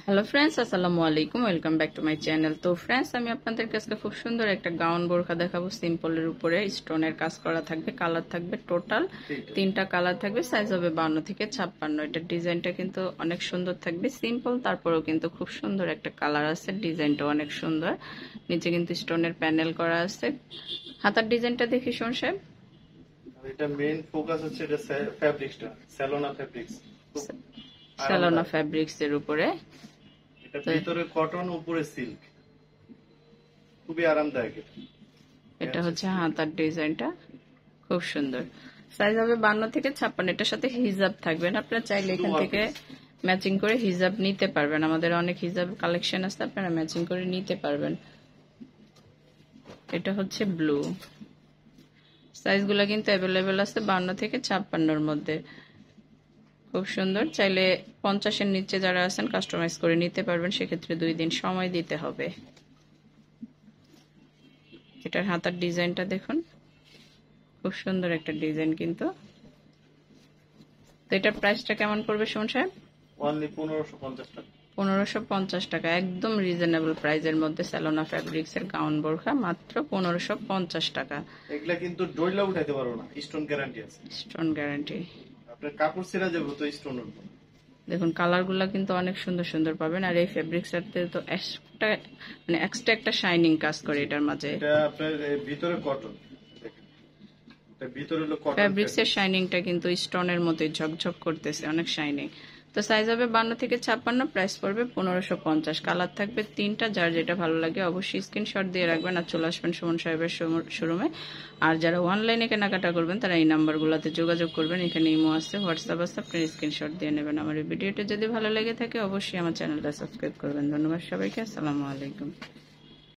Hello friends, আসসালামু আলাইকুম। Welcome back to my channel. তো ফ্রেন্ডস, আমি আপনাদের কাছে খুব সুন্দর একটা গাউন বোরখা দেখাবো। সিম্পলের উপরে স্টোনের কাজ করা থাকবে, কালার থাকবে টোটাল 3টা কালার থাকবে, সাইজ হবে 52 থেকে 56। এটার ডিজাইনটা কিন্তু অনেক সুন্দর থাকবে, সিম্পল তারপরেও কিন্তু খুব সুন্দর একটা কালার আছে, ডিজাইনটাও অনেক সুন্দর। নিচে কিন্তু স্টোনের প্যানেল করা আছে। হাতার ডিজাইনটা দেখি শোন সাহেব। এটা মেইন ফোকাস হচ্ছে এটা ফ্যাব্রিক্সটা, সেলোনা ফ্যাব্রিক্স। সেলোনা ফ্যাব্রিক্স এর উপরে, এটা ভিতরে কটন, উপরে সিল্ক, খুবই আরামদায়ক। এটা হচ্ছে হাতার ডিজাইনটা, খুব সুন্দর। সাইজ হবে 52 থেকে 56। এটার সাথে হিজাব থাকবে না, আপনারা চাইলে এখান থেকে ম্যাচিং করে হিজাব নিতে পারবেন। আমাদের অনেক হিজাব কালেকশন আছে, আপনারা ম্যাচিং করে নিতে পারবেন। এটা হচ্ছে ব্লু। সাইজগুলো কিন্তু অ্যাভেলেবেল আছে 52 থেকে 56-র মধ্যে। খুব সুন্দর। চাইলে 50-এর নিচে যারা আছেন কাস্টমাইজ করে নিতে পারবেন, সেক্ষেত্রে 2 দিন সময় দিতে হবে। এটার হাতার ডিজাইনটা দেখুন, খুব সুন্দর একটা ডিজাইন কিন্তু। তো এটার প্রাইসটা কেমন পড়বে সুমন সাহেব? অনলি 1550 টাকা। 1550 টাকা, একদম রিজনেবল প্রাইসের মধ্যে সেলোনা ফ্যাব্রিক্স এর গাউন বোরখা, মাত্র 1550 টাকা। এগুলা কিন্তু ডইলা উঠাইতে পারবো না, স্টোন গ্যারান্টি আছে। Stone guarantee. আপনার কাপড় ছেড়া যাবে তো স্টোন উঠবে। দেখুন কালারগুলো কিন্তু অনেক সুন্দর সুন্দর পাবেন। আর এই ফ্যাব্রিক্স এরতে তো এক্সট্রা একটা শাইনিং কাজ করে এটার মাঝে। এটা আপনার ভিতরে কটন, এটা ভিতরে হলো কটন। ফ্যাব্রিক্স এর শাইনিংটা কিন্তু স্টোনের মতোই ঝকঝক করতেছে, অনেক শাইনিং। তো সাইজ হবে 52 থেকে 56, প্রাইস পড়বে 1550। কালার থাকবে 3টা, যার যেটা ভালো লাগে অবশ্যই স্ক্রিনশট দিয়ে রাখবেন আর চলে আসবেন সুমন সাহেবের শোরুমে। আর যারা অনলাইনে কেনাকাটা করবেন তারা এই নাম্বারগুলোতে যোগাযোগ করবেন। এখানে ইমো আছে, হোয়াটসঅ্যাপ আছে, আপনারা স্ক্রিনশট দিয়ে নেবেন। আমার এই ভিডিওটা যদি ভালো লেগে থাকে অবশ্যই আমার চ্যানেলটা সাবস্ক্রাইব করবেন। ধন্যবাদ সবাইকে, আসসালামু আলাইকুম।